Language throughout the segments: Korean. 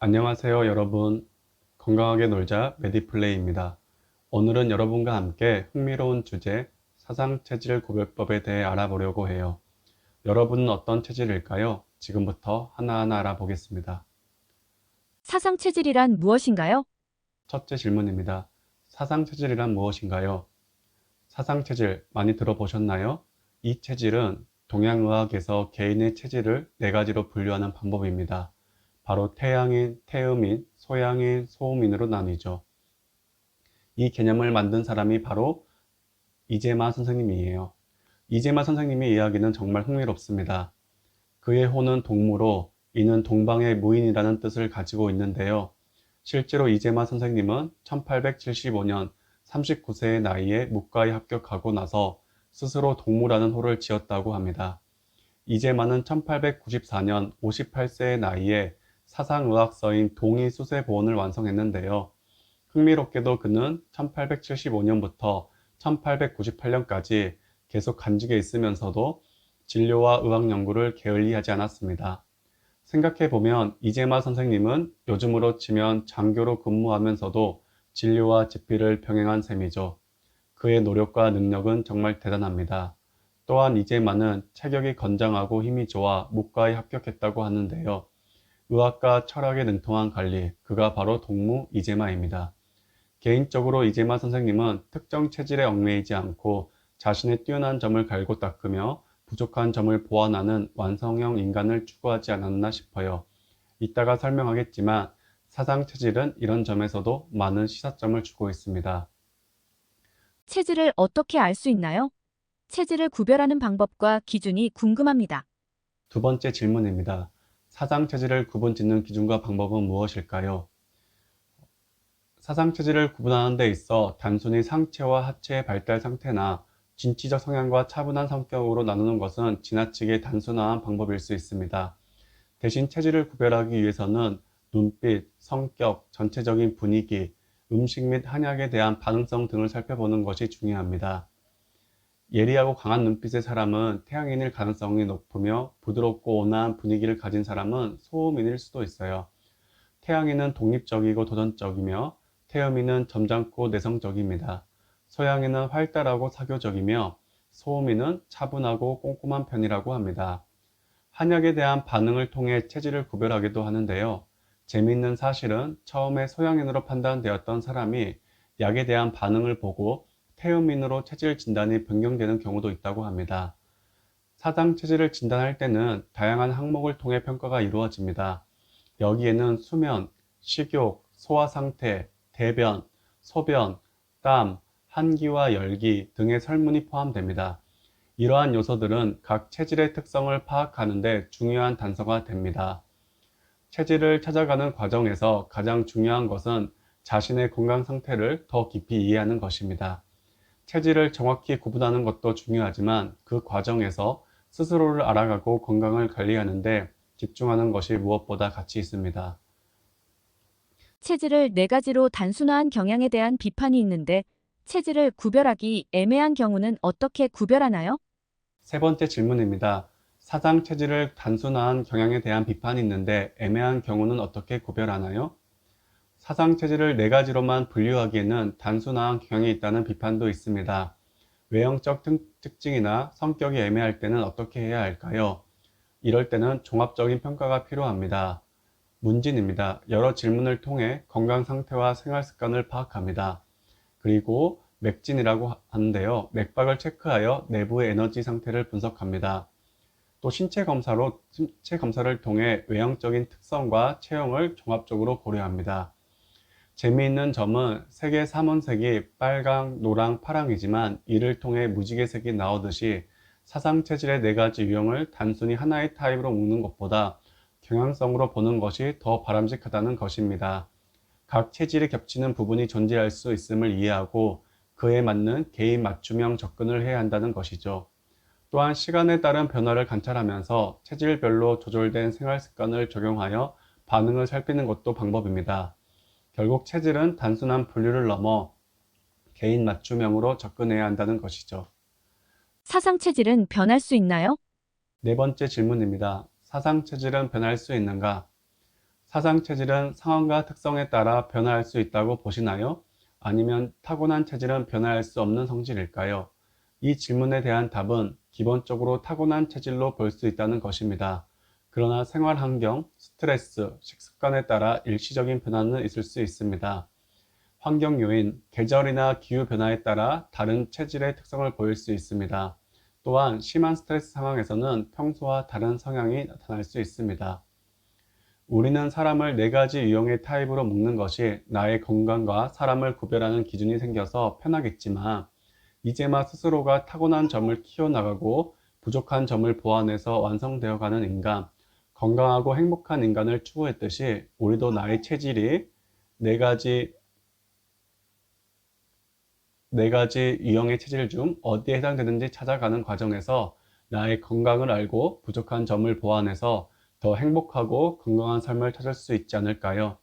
안녕하세요, 여러분. 건강하게 놀자 메디플레이입니다. 오늘은 여러분과 함께 흥미로운 주제, 사상체질 구별법에 대해 알아보려고 해요. 여러분은 어떤 체질일까요? 지금부터 하나하나 알아보겠습니다. 사상체질이란 무엇인가요? 첫째 질문입니다. 사상체질이란 무엇인가요? 사상체질 많이 들어보셨나요? 이 체질은 동양의학에서 개인의 체질을 네 가지로 분류하는 방법입니다. 바로 태양인, 태음인, 소양인, 소음인으로 나뉘죠. 이 개념을 만든 사람이 바로 이재마 선생님이에요. 이재마 선생님의 이야기는 정말 흥미롭습니다. 그의 호는 동무로 이는 동방의 무인이라는 뜻을 가지고 있는데요. 실제로 이재마 선생님은 1875년 39세의 나이에 문과에 합격하고 나서 스스로 동무라는 호를 지었다고 합니다. 이재마는 1894년 58세의 나이에 사상의학서인 동의수세보원을 완성했는데요. 흥미롭게도 그는 1875년부터 1898년까지 계속 간직에 있으면서도 진료와 의학 연구를 게을리하지 않았습니다. 생각해보면 이재마 선생님은 요즘으로 치면 장교로 근무하면서도 진료와 집필을 병행한 셈이죠. 그의 노력과 능력은 정말 대단합니다. 또한 이재마는 체격이 건장하고 힘이 좋아 문과에 합격했다고 하는데요. 의학과 철학에 능통한 관리, 그가 바로 동무 이재마입니다. 개인적으로 이재마 선생님은 특정 체질에 얽매이지 않고 자신의 뛰어난 점을 갈고 닦으며 부족한 점을 보완하는 완성형 인간을 추구하지 않았나 싶어요. 이따가 설명하겠지만 사상 체질은 이런 점에서도 많은 시사점을 주고 있습니다. 체질을 어떻게 알 수 있나요? 체질을 구별하는 방법과 기준이 궁금합니다. 두 번째 질문입니다. 사상 체질을 구분 짓는 기준과 방법은 무엇일까요? 사상 체질을 구분하는 데 있어 단순히 상체와 하체의 발달 상태나 진취적 성향과 차분한 성격으로 나누는 것은 지나치게 단순화한 방법일 수 있습니다. 대신 체질을 구별하기 위해서는 눈빛, 성격, 전체적인 분위기, 음식 및 한약에 대한 반응성 등을 살펴보는 것이 중요합니다. 예리하고 강한 눈빛의 사람은 태양인일 가능성이 높으며 부드럽고 온화한 분위기를 가진 사람은 소음인일 수도 있어요. 태양인은 독립적이고 도전적이며 태음인은 점잖고 내성적입니다. 서양인은 활달하고 사교적이며 소음인은 차분하고 꼼꼼한 편이라고 합니다. 한약에 대한 반응을 통해 체질을 구별하기도 하는데요. 재미있는 사실은 처음에 소양인으로 판단되었던 사람이 약에 대한 반응을 보고 태음인으로 체질 진단이 변경되는 경우도 있다고 합니다. 사상 체질을 진단할 때는 다양한 항목을 통해 평가가 이루어집니다. 여기에는 수면, 식욕, 소화 상태, 대변, 소변, 땀, 한기와 열기 등의 설문이 포함됩니다. 이러한 요소들은 각 체질의 특성을 파악하는 데 중요한 단서가 됩니다. 체질을 찾아가는 과정에서 가장 중요한 것은 자신의 건강 상태를 더 깊이 이해하는 것입니다. 체질을 정확히 구분하는 것도 중요하지만 그 과정에서 스스로를 알아가고 건강을 관리하는 데 집중하는 것이 무엇보다 가치 있습니다. 체질을 네 가지로 단순화한 경향에 대한 비판이 있는데, 체질을 구별하기 애매한 경우는 어떻게 구별하나요? 세 번째 질문입니다. 사상 체질을 단순화한 경향에 대한 비판이 있는데 애매한 경우는 어떻게 구별하나요? 사상 체질을 네 가지로만 분류하기에는 단순화한 경향이 있다는 비판도 있습니다. 외형적 특징이나 성격이 애매할 때는 어떻게 해야 할까요? 이럴 때는 종합적인 평가가 필요합니다. 문진입니다. 여러 질문을 통해 건강 상태와 생활 습관을 파악합니다. 그리고 맥진이라고 하는데요. 맥박을 체크하여 내부의 에너지 상태를 분석합니다. 또 신체 검사를 통해 외형적인 특성과 체형을 종합적으로 고려합니다. 재미있는 점은 색의 삼원색이 빨강, 노랑, 파랑이지만 이를 통해 무지개색이 나오듯이 사상 체질의 네 가지 유형을 단순히 하나의 타입으로 묶는 것보다 경향성으로 보는 것이 더 바람직하다는 것입니다. 각 체질이 겹치는 부분이 존재할 수 있음을 이해하고 그에 맞는 개인 맞춤형 접근을 해야 한다는 것이죠. 또한 시간에 따른 변화를 관찰하면서 체질별로 조절된 생활 습관을 적용하여 반응을 살피는 것도 방법입니다. 결국 체질은 단순한 분류를 넘어 개인 맞춤형으로 접근해야 한다는 것이죠. 사상 체질은 변할 수 있나요? 네 번째 질문입니다. 사상 체질은 변할 수 있는가? 사상 체질은 상황과 특성에 따라 변화할 수 있다고 보시나요? 아니면 타고난 체질은 변화할 수 없는 성질일까요? 이 질문에 대한 답은 기본적으로 타고난 체질로 볼 수 있다는 것입니다. 그러나 생활 환경, 스트레스, 식습관에 따라 일시적인 변화는 있을 수 있습니다. 환경 요인, 계절이나 기후 변화에 따라 다른 체질의 특성을 보일 수 있습니다. 또한 심한 스트레스 상황에서는 평소와 다른 성향이 나타날 수 있습니다. 우리는 사람을 네 가지 유형의 타입으로 묶는 것이 나의 건강과 사람을 구별하는 기준이 생겨서 편하겠지만, 이제마 스스로가 타고난 점을 키워나가고 부족한 점을 보완해서 완성되어 가는 인간, 건강하고 행복한 인간을 추구했듯이 우리도 나의 체질이 네 가지 유형의 체질 중 어디에 해당되는지 찾아가는 과정에서 나의 건강을 알고 부족한 점을 보완해서 더 행복하고 건강한 삶을 찾을 수 있지 않을까요?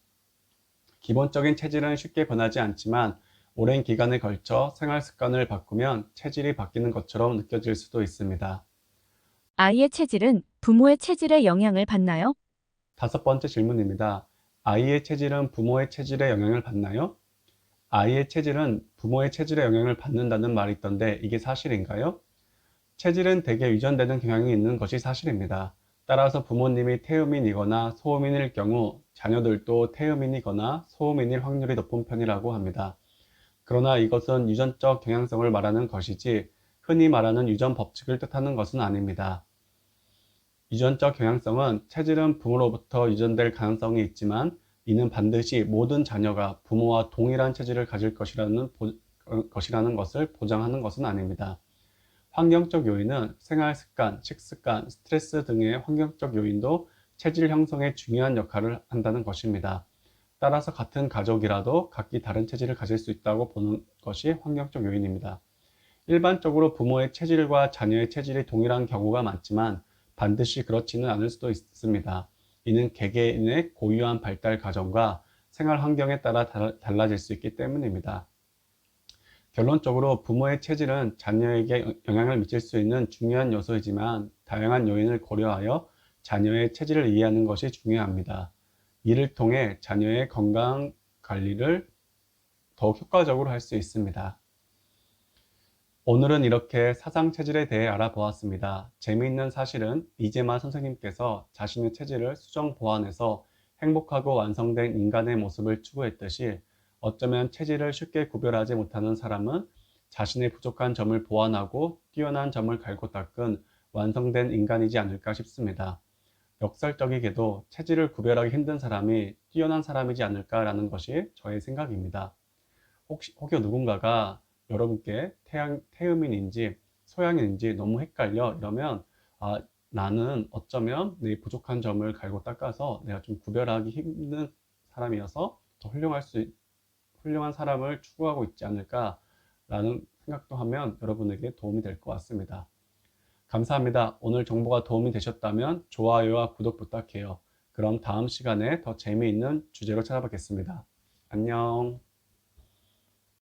기본적인 체질은 쉽게 변하지 않지만 오랜 기간에 걸쳐 생활 습관을 바꾸면 체질이 바뀌는 것처럼 느껴질 수도 있습니다. 아이의 체질은 부모의 체질에 영향을 받나요? 다섯 번째 질문입니다. 아이의 체질은 부모의 체질에 영향을 받나요? 아이의 체질은 부모의 체질에 영향을 받는다는 말이 있던데 이게 사실인가요? 체질은 대개 유전되는 경향이 있는 것이 사실입니다. 따라서 부모님이 태음인이거나 소음인일 경우 자녀들도 태음인이거나 소음인일 확률이 높은 편이라고 합니다. 그러나 이것은 유전적 경향성을 말하는 것이지 흔히 말하는 유전 법칙을 뜻하는 것은 아닙니다. 유전적 경향성은 체질은 부모로부터 유전될 가능성이 있지만 이는 반드시 모든 자녀가 부모와 동일한 체질을 가질 것이라는 것을 보장하는 것은 아닙니다. 환경적 요인은 생활 습관, 식습관, 스트레스 등의 환경적 요인도 체질 형성에 중요한 역할을 한다는 것입니다. 따라서 같은 가족이라도 각기 다른 체질을 가질 수 있다고 보는 것이 환경적 요인입니다. 일반적으로 부모의 체질과 자녀의 체질이 동일한 경우가 많지만 반드시 그렇지는 않을 수도 있습니다. 이는 개개인의 고유한 발달 과정과 생활 환경에 따라 달라질 수 있기 때문입니다. 결론적으로 부모의 체질은 자녀에게 영향을 미칠 수 있는 중요한 요소이지만 다양한 요인을 고려하여 자녀의 체질을 이해하는 것이 중요합니다. 이를 통해 자녀의 건강 관리를 더욱 효과적으로 할 수 있습니다. 오늘은 이렇게 사상 체질에 대해 알아보았습니다. 재미있는 사실은 이재마 선생님께서 자신의 체질을 수정 보완해서 행복하고 완성된 인간의 모습을 추구했듯이 어쩌면 체질을 쉽게 구별하지 못하는 사람은 자신의 부족한 점을 보완하고 뛰어난 점을 갈고 닦은 완성된 인간이지 않을까 싶습니다. 역설적이게도 체질을 구별하기 힘든 사람이 뛰어난 사람이지 않을까라는 것이 저의 생각입니다. 혹여 누군가가 여러분께 태음인인지 소양인인지 너무 헷갈려 이러면 나는 어쩌면 내 부족한 점을 갈고 닦아서 내가 좀 구별하기 힘든 사람이어서 더 훌륭한 사람을 추구하고 있지 않을까라는 생각도 하면 여러분에게 도움이 될 것 같습니다. 감사합니다. 오늘 정보가 도움이 되셨다면 좋아요와 구독 부탁해요. 그럼 다음 시간에 더 재미있는 주제로 찾아뵙겠습니다. 안녕.